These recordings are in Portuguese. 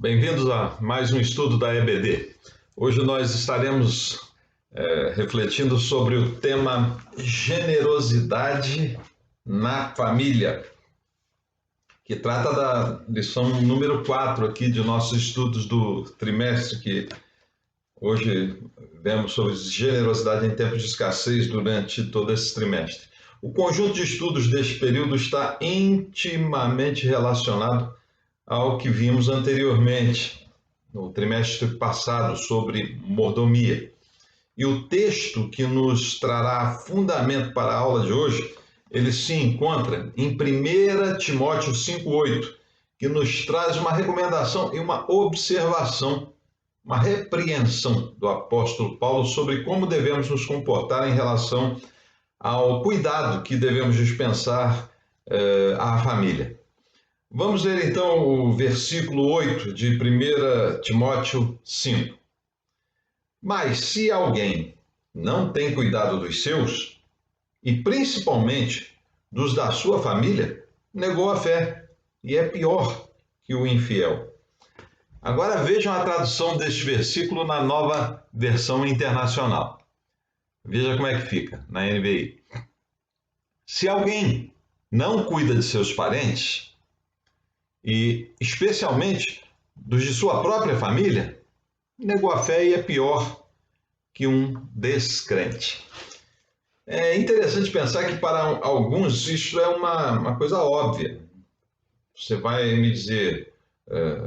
Bem-vindos a mais um estudo da EBD. Hoje nós estaremos refletindo sobre o tema generosidade na família, que trata da lição número 4 aqui de nossos estudos do trimestre, que hoje vemos sobre generosidade em tempos de escassez durante todo esse trimestre. O conjunto de estudos deste período está intimamente relacionado ao que vimos anteriormente, no trimestre passado, sobre mordomia. E o texto que nos trará fundamento para a aula de hoje, ele se encontra em 1 Timóteo 5,8, que nos traz uma recomendação e uma observação, uma repreensão do apóstolo Paulo sobre como devemos nos comportar em relação ao cuidado que devemos dispensar à família. Vamos ler então o versículo 8 de 1 Timóteo 5. Mas se alguém não tem cuidado dos seus, e principalmente dos da sua família, negou a fé e é pior que o infiel. Agora vejam a tradução deste versículo na Nova Versão Internacional. Veja como é que fica na NVI. Se alguém não cuida de seus parentes, e especialmente dos de sua própria família, negou a fé e é pior que um descrente. É interessante pensar que para alguns isso é uma coisa óbvia. Você vai me dizer,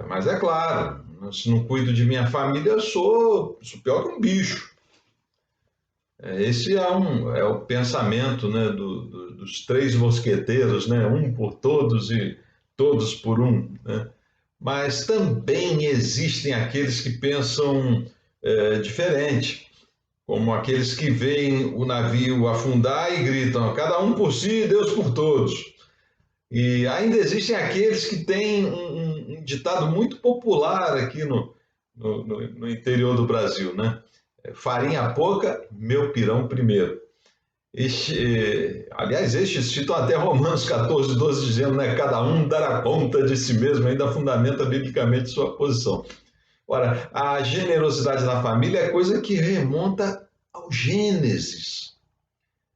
mas é claro, se não cuido de minha família, eu sou pior que um bicho. Esse é o pensamento, né, dos três mosqueteiros, né, um por todos e todos por um, né? Mas também existem aqueles que pensam diferente, como aqueles que veem o navio afundar e gritam, cada um por si e Deus por todos. E ainda existem aqueles que têm um ditado muito popular aqui no interior do Brasil, né? Farinha pouca, meu pirão primeiro. Estes citam até Romanos 14, 12, dizendo, né, cada um dará conta de si mesmo, ainda fundamenta biblicamente sua posição. Ora, a generosidade na família é coisa que remonta ao Gênesis,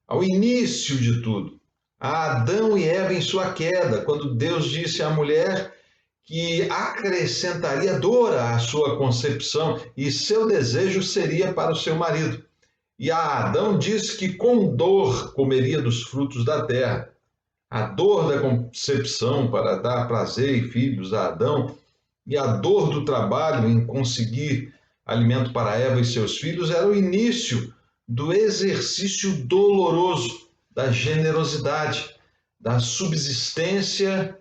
ao início de tudo, a Adão e Eva em sua queda, quando Deus disse à mulher que acrescentaria dor à sua concepção e seu desejo seria para o seu marido. E a Adão disse que com dor comeria dos frutos da terra. A dor da concepção para dar prazer e filhos a Adão e a dor do trabalho em conseguir alimento para Eva e seus filhos era o início do exercício doloroso da generosidade, da subsistência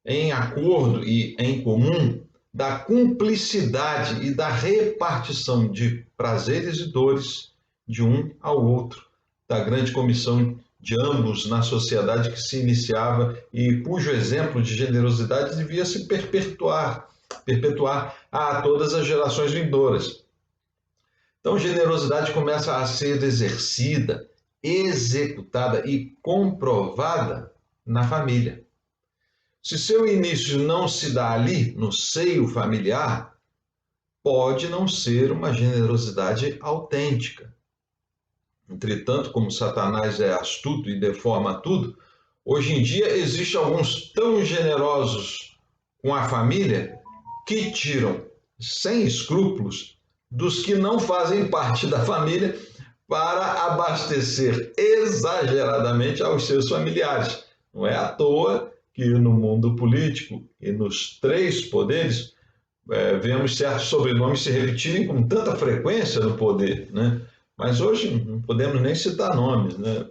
em acordo e em comum, da cumplicidade e da repartição de prazeres e dores de um ao outro, da grande comissão de ambos na sociedade que se iniciava e cujo exemplo de generosidade devia se perpetuar a todas as gerações vindouras. Então, generosidade começa a ser exercida, executada e comprovada na família. Se seu início não se dá ali, no seio familiar, pode não ser uma generosidade autêntica. Entretanto, como Satanás é astuto e deforma tudo, hoje em dia existem alguns tão generosos com a família que tiram, sem escrúpulos, dos que não fazem parte da família para abastecer exageradamente aos seus familiares. Não é à toa que no mundo político e nos três poderes vemos certos sobrenomes se repetirem com tanta frequência no poder, né? Mas hoje não podemos nem citar nomes, né?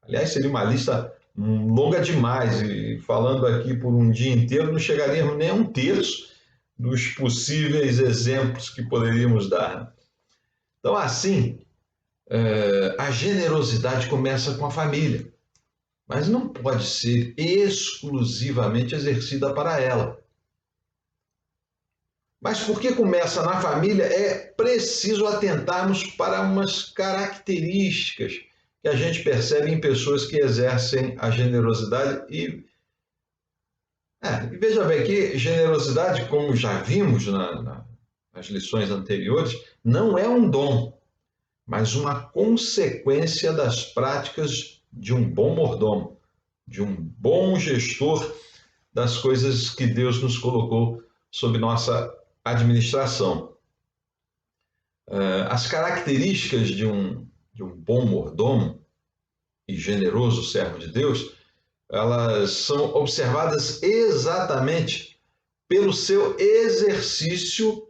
Aliás, seria uma lista longa demais, e falando aqui por um dia inteiro, não chegaríamos nem a um terço dos possíveis exemplos que poderíamos dar. Então, assim, a generosidade começa com a família, mas não pode ser exclusivamente exercida para ela. Mas porque começa na família, é preciso atentarmos para umas características que a gente percebe em pessoas que exercem a generosidade e E veja bem que generosidade, como já vimos nas lições anteriores, não é um dom, mas uma consequência das práticas de um bom mordomo, de um bom gestor das coisas que Deus nos colocou sob nossa administração. As características de um bom mordomo e generoso servo de Deus, elas são observadas exatamente pelo seu exercício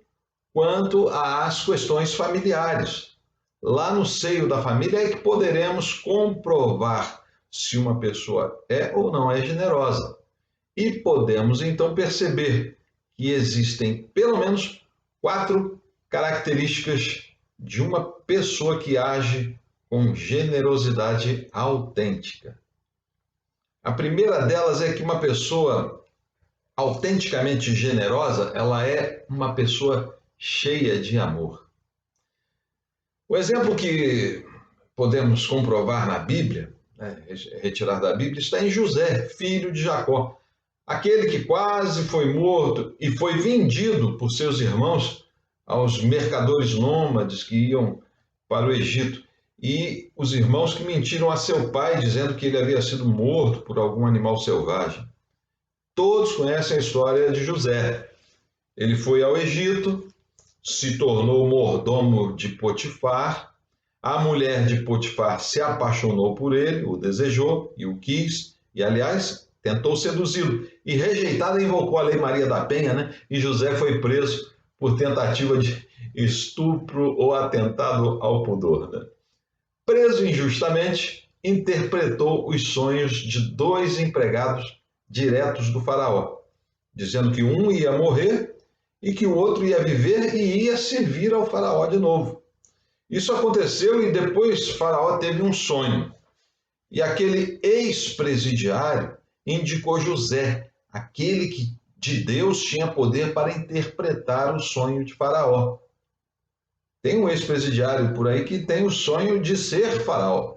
quanto às questões familiares. Lá no seio da família é que poderemos comprovar se uma pessoa é ou não é generosa. E podemos então perceber que existem pelo menos 4 características de uma pessoa que age com generosidade autêntica. A primeira delas é que uma pessoa autenticamente generosa, ela é uma pessoa cheia de amor. O exemplo que podemos comprovar na Bíblia, retirar da Bíblia, está em José, filho de Jacó, aquele que quase foi morto e foi vendido por seus irmãos aos mercadores nômades que iam para o Egito, e os irmãos que mentiram a seu pai dizendo que ele havia sido morto por algum animal selvagem. Todos conhecem a história de José. Ele foi ao Egito, se tornou mordomo de Potifar, a mulher de Potifar se apaixonou por ele, o desejou e o quis, e aliás, tentou seduzi-lo, e rejeitado invocou a Lei Maria da Penha, né? E José foi preso por tentativa de estupro ou atentado ao pudor. Né? Preso injustamente, interpretou os sonhos de 2 empregados diretos do faraó, dizendo que um ia morrer e que o outro ia viver e ia servir ao faraó de novo. Isso aconteceu e depois faraó teve um sonho. E aquele ex-presidiário indicou José, aquele que de Deus tinha poder para interpretar o sonho de faraó. Tem um ex-presidiário por aí que tem o sonho de ser faraó,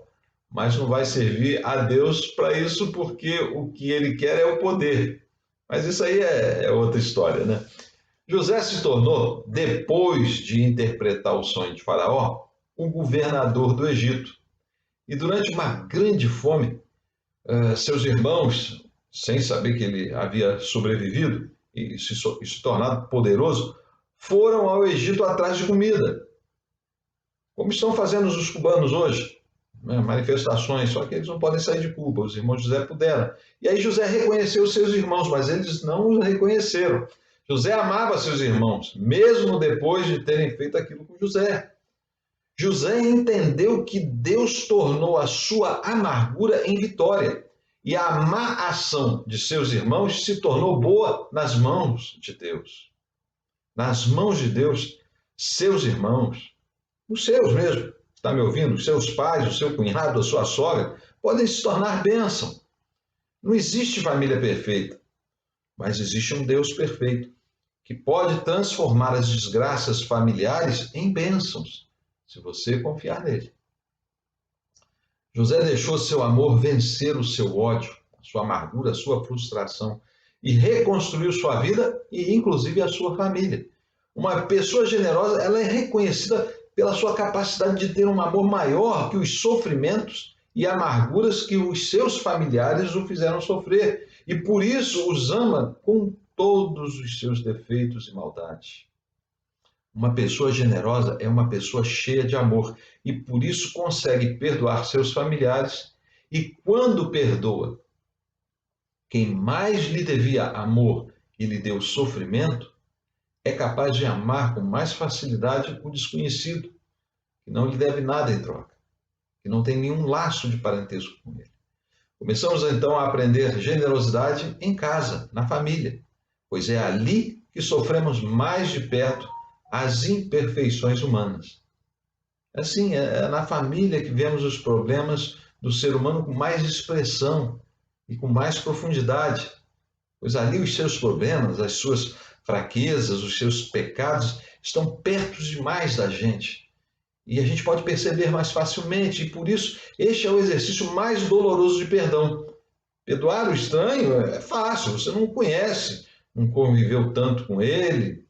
mas não vai servir a Deus para isso porque o que ele quer é o poder. Mas isso aí é outra história, né? José se tornou, depois de interpretar o sonho de faraó, o governador do Egito. E durante uma grande fome, seus irmãos, sem saber que ele havia sobrevivido e se tornado poderoso, foram ao Egito atrás de comida. Como estão fazendo os cubanos hoje, né? Manifestações, só que eles não podem sair de Cuba, os irmãos de José puderam. E aí José reconheceu os seus irmãos, mas eles não o reconheceram. José amava seus irmãos, mesmo depois de terem feito aquilo com José. José entendeu que Deus tornou a sua amargura em vitória, e a má ação de seus irmãos se tornou boa nas mãos de Deus. Nas mãos de Deus, seus irmãos, os seus mesmo, está me ouvindo? Os seus pais, o seu cunhado, a sua sogra, podem se tornar bênção. Não existe família perfeita, mas existe um Deus perfeito, que pode transformar as desgraças familiares em bênçãos, se você confiar nele. José deixou seu amor vencer o seu ódio, a sua amargura, a sua frustração, e reconstruiu sua vida e, inclusive, a sua família. Uma pessoa generosa, ela é reconhecida pela sua capacidade de ter um amor maior que os sofrimentos e amarguras que os seus familiares o fizeram sofrer, e por isso os ama com todos os seus defeitos e maldades. Uma pessoa generosa é uma pessoa cheia de amor e por isso consegue perdoar seus familiares, e quando perdoa quem mais lhe devia amor e lhe deu sofrimento, é capaz de amar com mais facilidade o desconhecido, que não lhe deve nada em troca, que não tem nenhum laço de parentesco com ele. Começamos então a aprender generosidade em casa, na família, pois é ali que sofremos mais de perto as imperfeições humanas. Assim, é na família que vemos os problemas do ser humano com mais expressão e com mais profundidade, pois ali os seus problemas, as suas fraquezas, os seus pecados estão perto demais da gente. E a gente pode perceber mais facilmente, e por isso este é o exercício mais doloroso de perdão, Perdoar o estranho é fácil, você não conhece, não conviveu tanto com ele,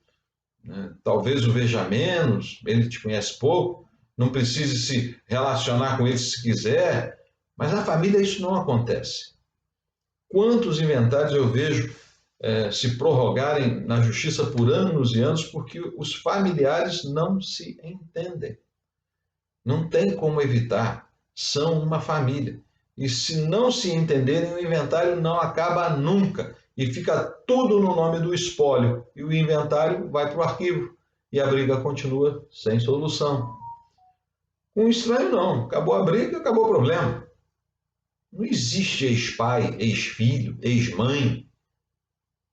né? Talvez o veja menos, ele te conhece pouco, não precise se relacionar com ele se quiser, mas na família isso não acontece. Quantos inventários eu vejo se prorrogarem na justiça por anos e anos porque os familiares não se entendem. Não tem como evitar, são uma família. E se não se entenderem, o inventário não acaba nunca. E fica tudo no nome do espólio. E o inventário vai para o arquivo. E a briga continua sem solução. Com o estranho, não. Acabou a briga, acabou o problema. Não existe ex-pai, ex-filho, ex-mãe.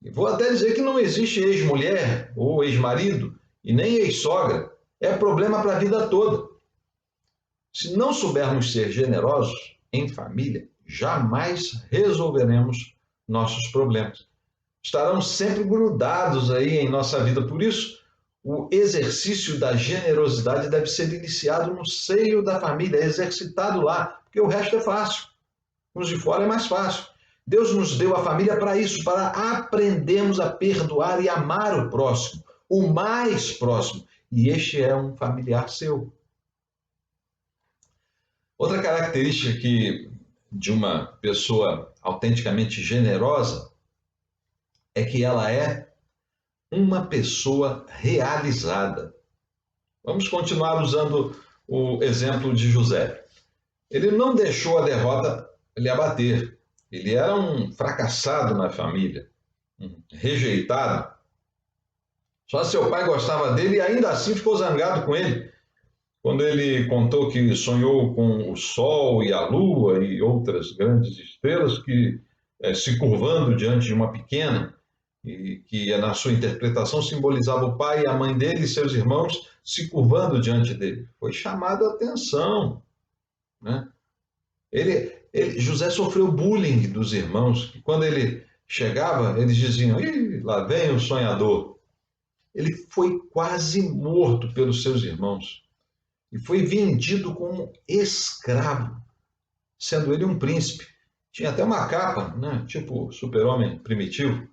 E vou até dizer que não existe ex-mulher ou ex-marido e nem ex-sogra. É problema para a vida toda. Se não soubermos ser generosos em família, jamais resolveremos nossos problemas. Estarão sempre grudados aí em nossa vida. Por isso, o exercício da generosidade deve ser iniciado no seio da família, exercitado lá, porque o resto é fácil. Os de fora é mais fácil. Deus nos deu a família para isso, para aprendermos a perdoar e amar o próximo, o mais próximo. E este é um familiar seu. Outra característica de uma pessoa autenticamente generosa é que ela é uma pessoa realizada. Vamos continuar usando o exemplo de José. Ele não deixou a derrota lhe abater. Ele era um fracassado na família, um rejeitado. Só seu pai gostava dele e ainda assim ficou zangado com ele. Quando ele contou que sonhou com o Sol e a Lua e outras grandes estrelas que se curvando diante de uma pequena, e que na sua interpretação simbolizava o pai e a mãe dele e seus irmãos se curvando diante dele. Foi chamado a atenção, né? José sofreu bullying dos irmãos, que quando ele chegava, eles diziam: "Ih, lá vem o sonhador". Ele foi quase morto pelos seus irmãos e foi vendido como escravo, sendo ele um príncipe. Tinha até uma capa, né? Tipo super-homem primitivo.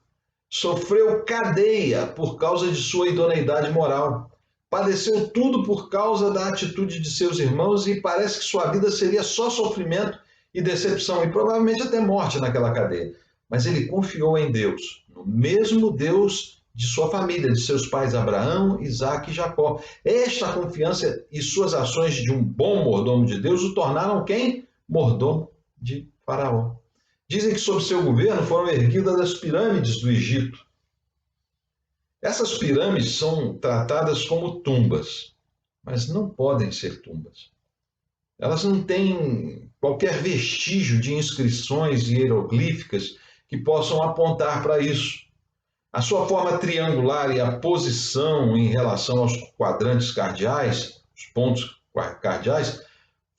Sofreu cadeia por causa de sua idoneidade moral. Padeceu tudo por causa da atitude de seus irmãos e parece que sua vida seria só sofrimento e decepção e provavelmente até morte naquela cadeia. Mas ele confiou em Deus, no mesmo Deus de sua família, de seus pais Abraão, Isaque e Jacó. Esta confiança e suas ações de um bom mordomo de Deus o tornaram quem? Mordomo de Faraó. Dizem que sob seu governo foram erguidas as pirâmides do Egito. Essas pirâmides são tratadas como tumbas, mas não podem ser tumbas. Elas não têm qualquer vestígio de inscrições hieroglíficas que possam apontar para isso. A sua forma triangular e a posição em relação aos quadrantes cardeais, os pontos cardeais,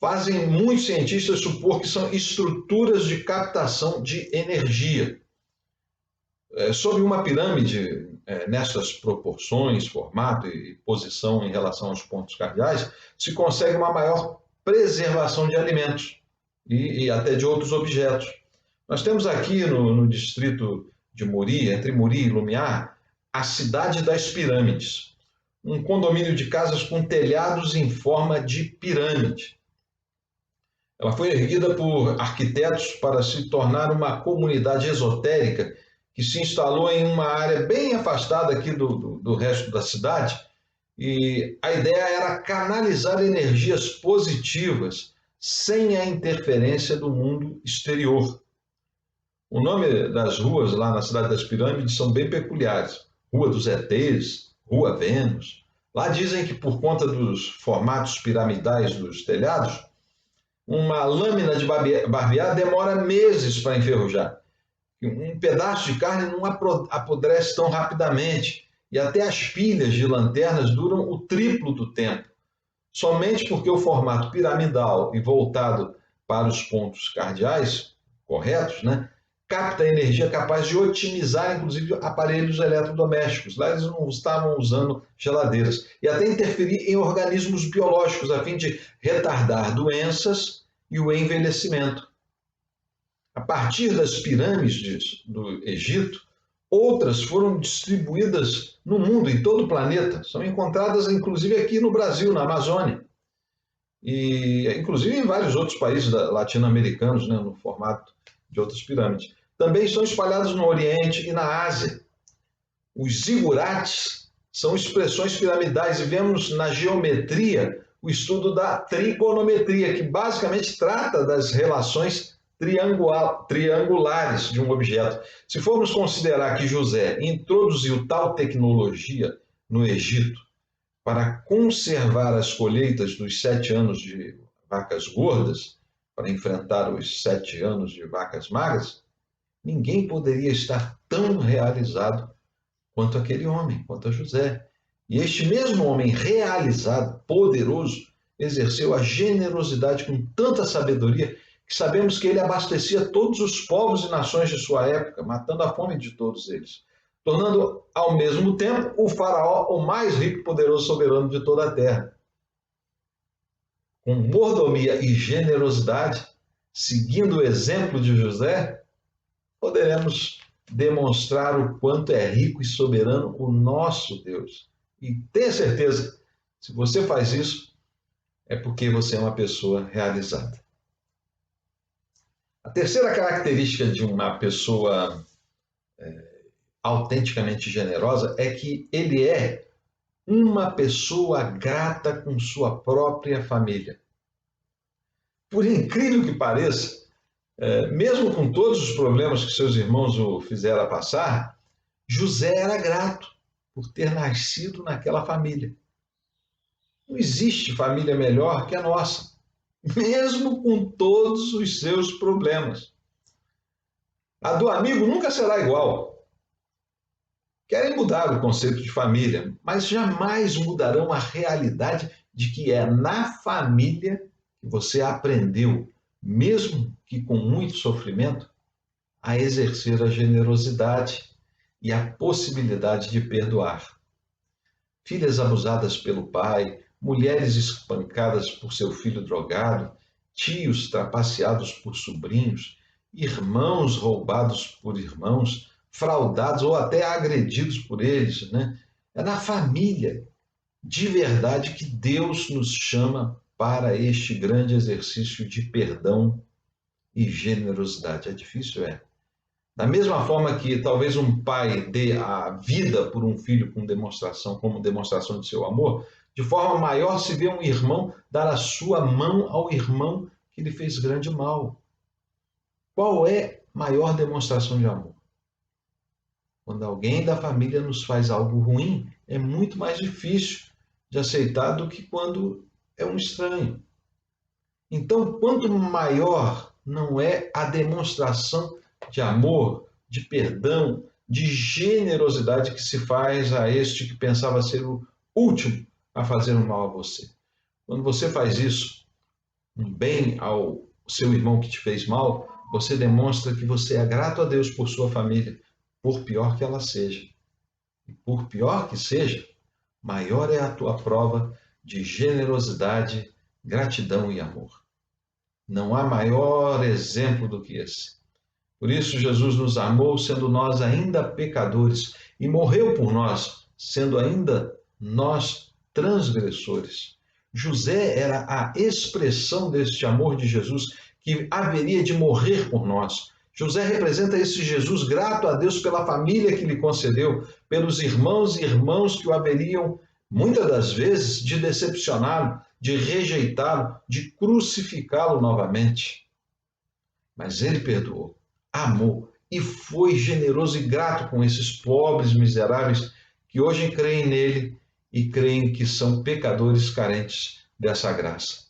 fazem muitos cientistas supor que são estruturas de captação de energia. Sob uma pirâmide, nessas proporções, formato e posição em relação aos pontos cardeais, se consegue uma maior preservação de alimentos e até de outros objetos. Nós temos aqui no distrito de Muri, entre Muri e Lumiar, a cidade das pirâmides, um condomínio de casas com telhados em forma de pirâmide. Ela foi erguida por arquitetos para se tornar uma comunidade esotérica que se instalou em uma área bem afastada aqui do resto da cidade. E a ideia era canalizar energias positivas sem a interferência do mundo exterior. O nome das ruas lá na Cidade das Pirâmides são bem peculiares. Rua dos ETs, Rua Vênus. Lá dizem que por conta dos formatos piramidais dos telhados, uma lâmina de barbear demora meses para enferrujar. Um pedaço de carne não apodrece tão rapidamente e até as pilhas de lanternas duram o triplo do tempo. Somente porque o formato piramidal e voltado para os pontos cardeais corretos, né, capta energia capaz de otimizar, inclusive, aparelhos eletrodomésticos. Lá eles não estavam usando geladeiras. E até interferir em organismos biológicos, a fim de retardar doenças e o envelhecimento. A partir das pirâmides do Egito, outras foram distribuídas no mundo, em todo o planeta. São encontradas, inclusive, aqui no Brasil, na Amazônia. E, inclusive, em vários outros países latino-americanos, né, no formato de outras pirâmides. Também são espalhados no Oriente e na Ásia. Os zigurates são expressões piramidais e vemos na geometria o estudo da trigonometria, que basicamente trata das relações triangulares de um objeto. Se formos considerar que José introduziu tal tecnologia no Egito para conservar as colheitas dos 7 anos de vacas gordas, para enfrentar os 7 anos de vacas magras, ninguém poderia estar tão realizado quanto aquele homem, quanto a José. E este mesmo homem realizado, poderoso, exerceu a generosidade com tanta sabedoria que sabemos que ele abastecia todos os povos e nações de sua época, matando a fome de todos eles, tornando ao mesmo tempo o faraó o mais rico e poderoso soberano de toda a terra. Com mordomia e generosidade, seguindo o exemplo de José, poderemos demonstrar o quanto é rico e soberano o nosso Deus. E tenha certeza, se você faz isso, é porque você é uma pessoa realizada. A terceira característica de uma pessoa autenticamente generosa é que ele é uma pessoa grata com sua própria família. Por incrível que pareça, mesmo com todos os problemas que seus irmãos o fizeram passar, José era grato por ter nascido naquela família. Não existe família melhor que a nossa, mesmo com todos os seus problemas. A do amigo nunca será igual. Querem mudar o conceito de família, mas jamais mudarão a realidade de que é na família que você aprendeu, mesmo que com muito sofrimento, a exercer a generosidade e a possibilidade de perdoar. Filhas abusadas pelo pai, mulheres espancadas por seu filho drogado, tios trapaceados por sobrinhos, irmãos roubados por irmãos, fraudados ou até agredidos por eles, né? É na família, de verdade, que Deus nos chama para este grande exercício de perdão e generosidade. É difícil, é. Da mesma forma que talvez um pai dê a vida por um filho como demonstração de seu amor, de forma maior se vê um irmão dar a sua mão ao irmão que lhe fez grande mal. Qual é a maior demonstração de amor? Quando alguém da família nos faz algo ruim, é muito mais difícil de aceitar do que quando é um estranho. Então, quanto maior não é a demonstração de amor, de perdão, de generosidade que se faz a este que pensava ser o último a fazer um mal a você. Quando você faz isso, um bem ao seu irmão que te fez mal, você demonstra que você é grato a Deus por sua família, por pior que ela seja. E por pior que seja, maior é a tua prova de generosidade, gratidão e amor. Não há maior exemplo do que esse. Por isso, Jesus nos amou, sendo nós ainda pecadores, e morreu por nós, sendo ainda nós transgressores. José era a expressão deste amor de Jesus, que haveria de morrer por nós. José representa esse Jesus grato a Deus pela família que lhe concedeu, pelos irmãos e irmãs que o haveriam, muitas das vezes, de decepcioná-lo, de rejeitá-lo, de crucificá-lo novamente. Mas ele perdoou, amou e foi generoso e grato com esses pobres miseráveis que hoje creem nele e creem que são pecadores carentes dessa graça.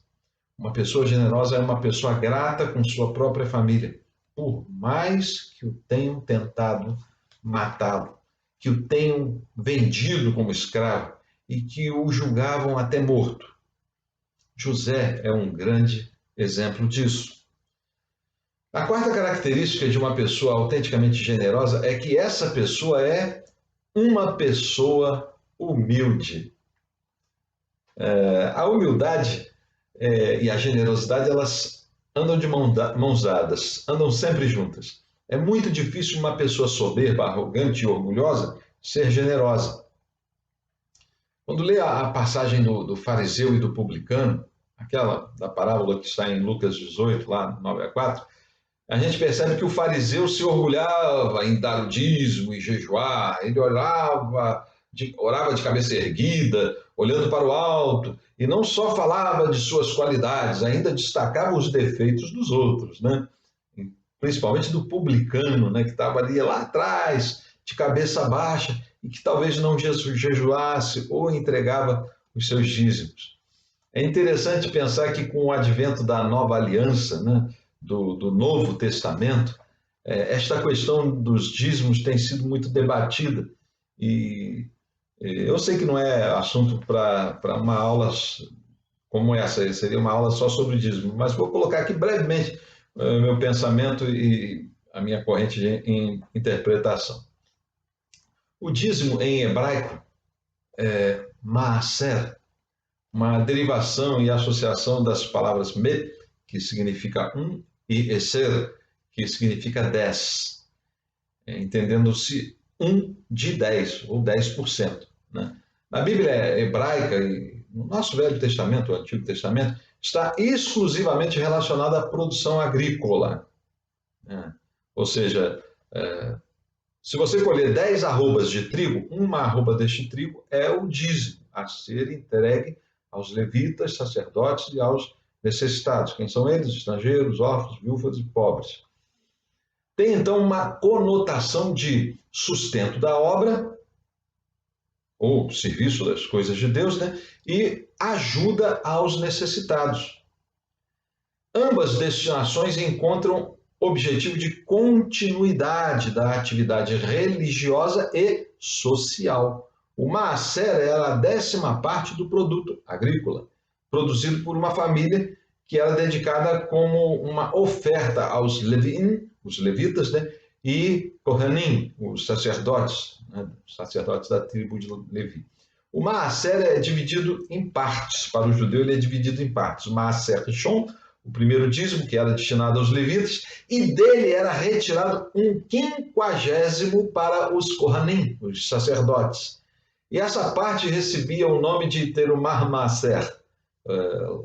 Uma pessoa generosa é uma pessoa grata com sua própria família, por mais que o tenham tentado matá-lo, que o tenham vendido como escravo e que o julgavam até morto. José é um grande exemplo disso. A quarta característica de uma pessoa autenticamente generosa é que essa pessoa é uma pessoa humilde. A humildade e a generosidade, elas andam de mãos dadas, andam sempre juntas. É muito difícil uma pessoa soberba, arrogante e orgulhosa ser generosa. Quando lê a passagem do fariseu e do publicano, aquela da parábola que está em Lucas 18, lá 9 a 4, a gente percebe que o fariseu se orgulhava em dar o dízimo e jejuar, ele orava de cabeça erguida, olhando para o alto, e não só falava de suas qualidades, ainda destacava os defeitos dos outros, né? Principalmente do publicano, né, que estava ali lá atrás, de cabeça baixa, e que talvez não jejuasse ou entregava os seus dízimos. É interessante pensar que com o advento da nova aliança, né, do Novo Testamento, esta questão dos dízimos tem sido muito debatida e eu sei que não é assunto para uma aula como essa, seria uma aula só sobre dízimo, mas vou colocar aqui brevemente meu pensamento e a minha corrente de interpretação. O dízimo em hebraico é maaser, uma derivação e associação das palavras me, que significa e eser, que significa 10, entendendo-se de 10, ou 10%. Né? Na Bíblia hebraica, e no nosso Velho Testamento, o Antigo Testamento, está exclusivamente relacionado à produção agrícola. Né? Ou seja, se você colher 10 arrobas de trigo, uma arroba deste trigo é o dízimo a ser entregue aos levitas, sacerdotes e aos necessitados. Quem são eles? Estrangeiros, órfãos, viúvas e pobres. Tem então uma conotação de sustento da obra, ou serviço das coisas de Deus, né? E ajuda aos necessitados. Ambas destinações encontram objetivo de continuidade da atividade religiosa e social. O maaser era a 10ª parte do produto agrícola, produzido por uma família que era dedicada como uma oferta aos levim, os levitas, né? E Kohanim, os sacerdotes, né? Os sacerdotes da tribo de Levi. O maaser é dividido em partes. Para o judeu, ele é dividido em partes. O maaser Rishon, o primeiro dízimo, que era destinado aos levitas, e dele era retirado 1/50 para os Kohanim, os sacerdotes. E essa parte recebia o nome de Terumah Maaser.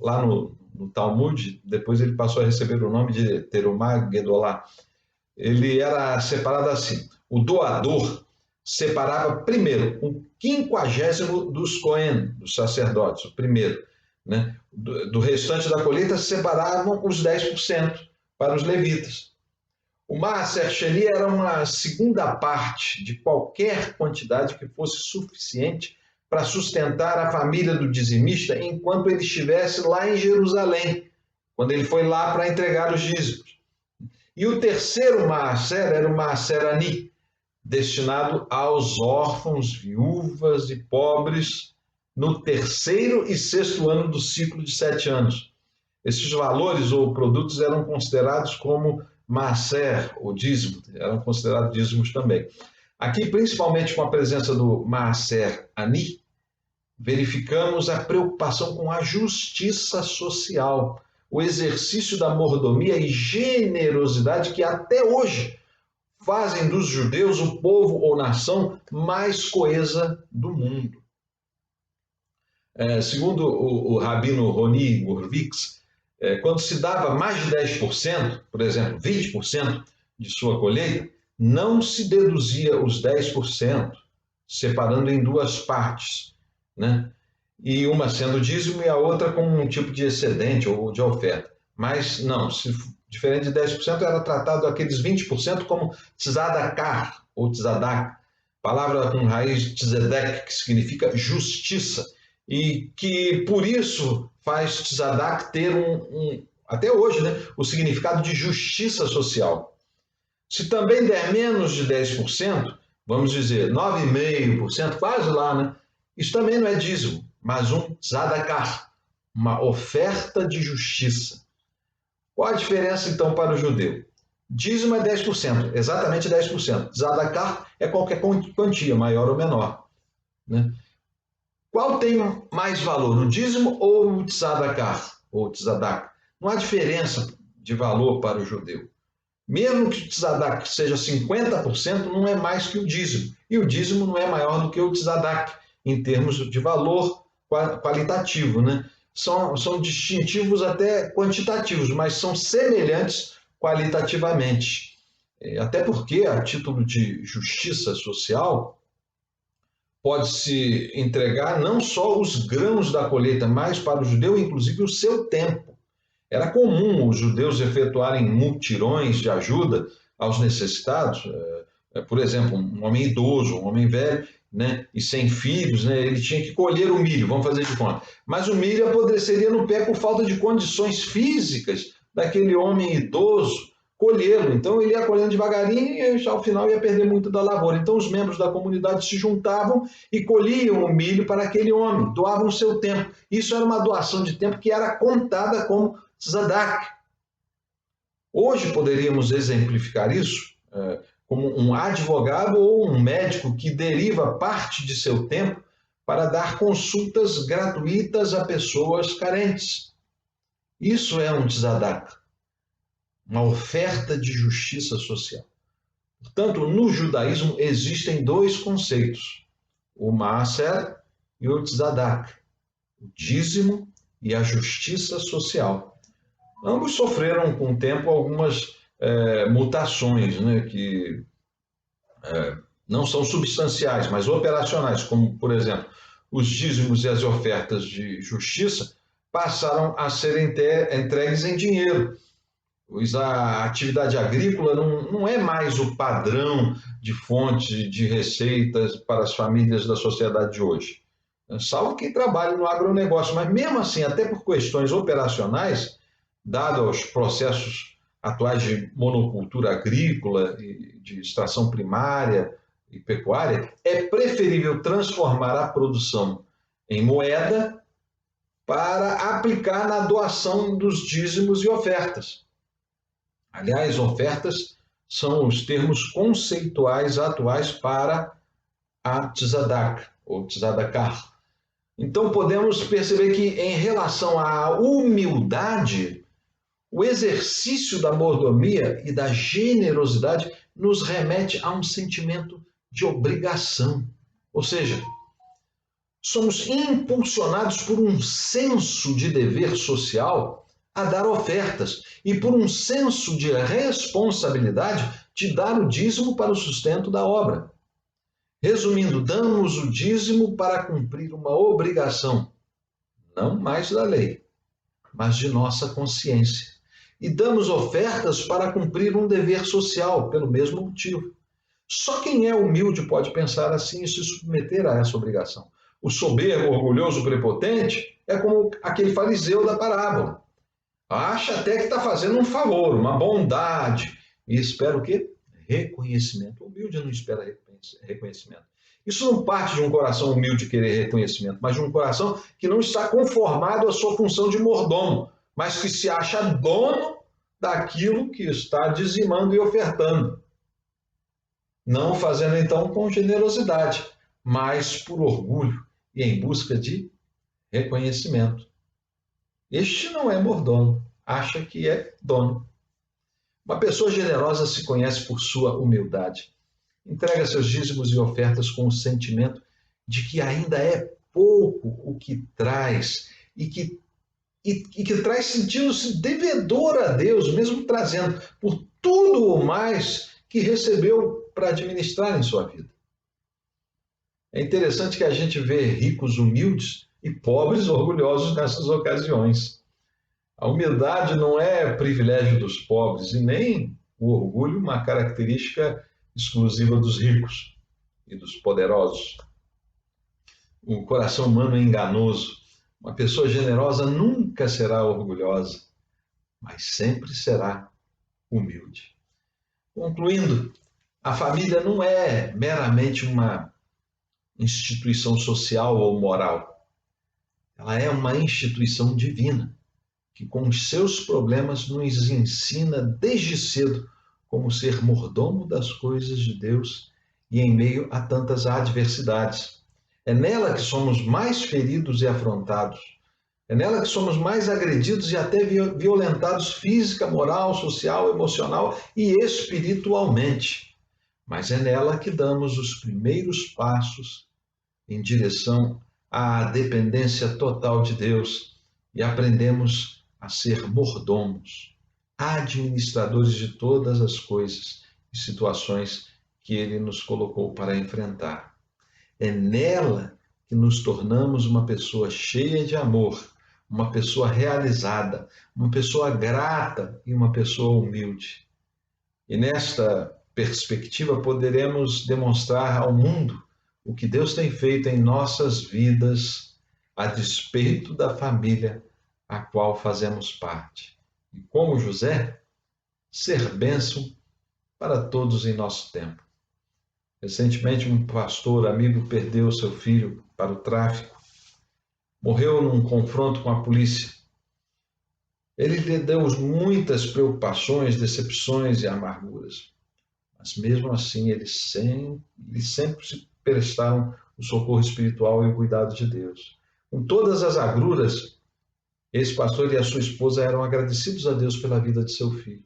Lá no Talmud, depois ele passou a receber o nome de Terumah Gedolah. Ele era separado assim: o doador separava primeiro 1/50 dos Cohen, dos sacerdotes, o primeiro, né? Do restante da colheita separavam os 10% para os levitas. O Maaser Sheni era uma segunda parte de qualquer quantidade que fosse suficiente para sustentar a família do dizimista enquanto ele estivesse lá em Jerusalém, quando ele foi lá para entregar os dízimos. E o terceiro Maaser era o Maaser Ani, destinado aos órfãos, viúvas e pobres no 3º e 6º ano do ciclo de 7 anos. Esses valores ou produtos eram considerados como maaser, ou dízimo, eram considerados dízimos também. Aqui, principalmente com a presença do maaser ani, verificamos a preocupação com a justiça social, o exercício da mordomia e generosidade que até hoje fazem dos judeus o povo ou nação mais coesa do mundo. Segundo o rabino Roni Gurvix, quando se dava mais de 10%, por exemplo, 20% de sua colheita, não se deduzia os 10%, separando em duas partes, né? E uma sendo dízimo e a outra como um tipo de excedente ou de oferta. Mas não, se diferente de 10%, era tratado aqueles 20% como tzadakah ou tzadak, palavra com raiz tzedek, que significa justiça, e que por isso faz tzadak ter até hoje, né, o significado de justiça social. Se também der menos de 10%, vamos dizer 9,5%, quase lá, né? Isso também não é dízimo, mas um tzadakah, uma oferta de justiça. Qual a diferença, então, para o judeu? Dízimo é 10%, exatamente 10%. Tzadakah é qualquer quantia, maior ou menor, né? Qual tem mais valor, o dízimo ou o tzadakah, ou tzadak? Não há diferença de valor para o judeu. Mesmo que o tzedakah seja 50%, não é mais que o dízimo. E o dízimo não é maior do que o tzedakah, em termos de valor qualitativo, né? São distintivos até quantitativos, mas são semelhantes qualitativamente. Até porque, a título de justiça social, pode-se entregar não só os grãos da colheita, mas para o judeu, inclusive, o seu tempo. Era comum os judeus efetuarem mutirões de ajuda aos necessitados. Por exemplo, um homem idoso, um homem velho, né, e sem filhos, né, ele tinha que colher o milho, vamos fazer de conta. Mas o milho apodreceria no pé por falta de condições físicas daquele homem idoso colhê-lo. Então ele ia colhendo devagarinho e ao final ia perder muito da lavoura. Então os membros da comunidade se juntavam e colhiam o milho para aquele homem, doavam o seu tempo. Isso era uma doação de tempo que era contada como tzedakah. Hoje poderíamos exemplificar isso como um advogado ou um médico que deriva parte de seu tempo para dar consultas gratuitas a pessoas carentes. Isso é um tzedakah, uma oferta de justiça social. Portanto, no judaísmo existem dois conceitos, o maaser e o tzedakah, o dízimo e a justiça social. Ambos sofreram com o tempo algumas mutações, né, que não são substanciais, mas operacionais, como, por exemplo, os dízimos e as ofertas de justiça passaram a serem entregues em dinheiro. Pois a atividade agrícola não é mais o padrão de fonte de receitas para as famílias da sociedade de hoje. Salvo quem trabalha no agronegócio, mas mesmo assim, até por questões operacionais, dado aos processos atuais de monocultura agrícola, de extração primária e pecuária, é preferível transformar a produção em moeda para aplicar na doação dos dízimos e ofertas. Aliás, ofertas são os termos conceituais atuais para a tzedakah, ou tzedakah. Então, podemos perceber que, em relação à humildade, o exercício da mordomia e da generosidade nos remete a um sentimento de obrigação. Ou seja, somos impulsionados por um senso de dever social a dar ofertas e por um senso de responsabilidade de dar o dízimo para o sustento da obra. Resumindo, damos o dízimo para cumprir uma obrigação, não mais da lei, mas de nossa consciência. E damos ofertas para cumprir um dever social, pelo mesmo motivo. Só quem é humilde pode pensar assim e se submeter a essa obrigação. O soberbo, orgulhoso, prepotente é como aquele fariseu da parábola. Acha até que está fazendo um favor, uma bondade, e espera o quê? Reconhecimento. O humilde não espera reconhecimento. Isso não parte de um coração humilde querer reconhecimento, mas de um coração que não está conformado à sua função de mordomo, mas que se acha dono daquilo que está dizimando e ofertando. Não fazendo então com generosidade, mas por orgulho e em busca de reconhecimento. Este não é mordomo, acha que é dono. Uma pessoa generosa se conhece por sua humildade. Entrega seus dízimos e ofertas com o sentimento de que ainda é pouco o que traz e que traz sentindo-se devedor a Deus, mesmo trazendo por tudo o mais que recebeu para administrar em sua vida. É interessante que a gente vê ricos humildes e pobres orgulhosos nessas ocasiões. A humildade não é privilégio dos pobres e nem o orgulho uma característica exclusiva dos ricos e dos poderosos. O coração humano é enganoso. Uma pessoa generosa nunca será orgulhosa, mas sempre será humilde. Concluindo, a família não é meramente uma instituição social ou moral. Ela é uma instituição divina, que com os seus problemas nos ensina desde cedo como ser mordomo das coisas de Deus e em meio a tantas adversidades. É nela que somos mais feridos e afrontados. É nela que somos mais agredidos e até violentados física, moral, social, emocional e espiritualmente. Mas é nela que damos os primeiros passos em direção à dependência total de Deus e aprendemos a ser mordomos, administradores de todas as coisas e situações que Ele nos colocou para enfrentar. É nela que nos tornamos uma pessoa cheia de amor, uma pessoa realizada, uma pessoa grata e uma pessoa humilde. E nesta perspectiva poderemos demonstrar ao mundo o que Deus tem feito em nossas vidas a despeito da família a qual fazemos parte. E como José, ser bênção para todos em nosso tempo. Recentemente, um pastor amigo perdeu seu filho para o tráfico. Morreu num confronto com a polícia. Ele lhe deu muitas preocupações, decepções e amarguras. Mas mesmo assim, eles sempre se prestaram o socorro espiritual e o cuidado de Deus. Com todas as agruras, esse pastor e a sua esposa eram agradecidos a Deus pela vida de seu filho,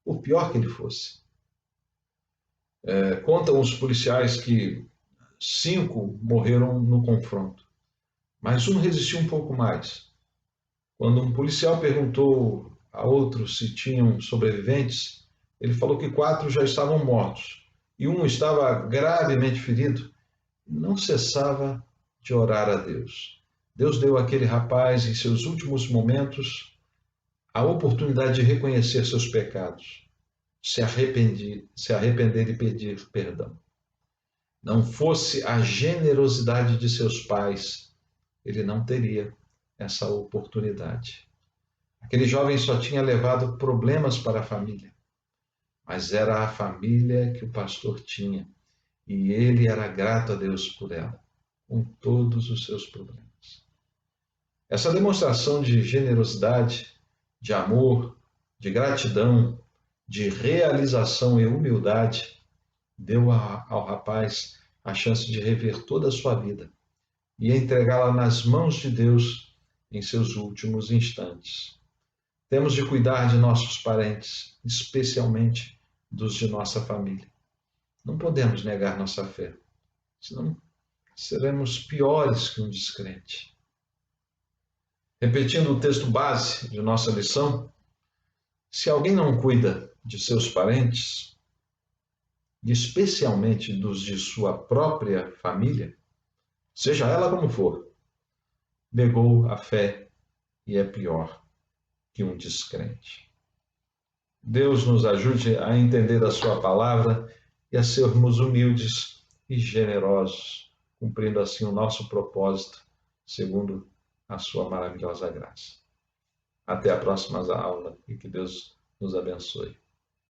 por pior que ele fosse. Contam os policiais que 5 morreram no confronto, mas um resistiu um pouco mais. Quando um policial perguntou a outro se tinham sobreviventes, ele falou que 4 já estavam mortos e um estava gravemente ferido. Não cessava de orar a Deus. Deus deu àquele rapaz, em seus últimos momentos, a oportunidade de reconhecer seus pecados, se arrepender e pedir perdão. Não fosse a generosidade de seus pais, ele não teria essa oportunidade. Aquele jovem só tinha levado problemas para a família, mas era a família que o pastor tinha, e ele era grato a Deus por ela, com todos os seus problemas. Essa demonstração de generosidade, de amor, de gratidão, de realização e humildade deu ao rapaz a chance de rever toda a sua vida e entregá-la nas mãos de Deus em seus últimos instantes. Temos de cuidar de nossos parentes, especialmente dos de nossa família. Não podemos negar nossa fé, senão seremos piores que um descrente. Repetindo o texto base de nossa lição, se alguém não cuida de seus parentes, e especialmente dos de sua própria família, seja ela como for, negou a fé e é pior que um descrente. Deus nos ajude a entender a sua palavra e a sermos humildes e generosos, cumprindo assim o nosso propósito, segundo a sua maravilhosa graça. Até a próxima aula e que Deus nos abençoe.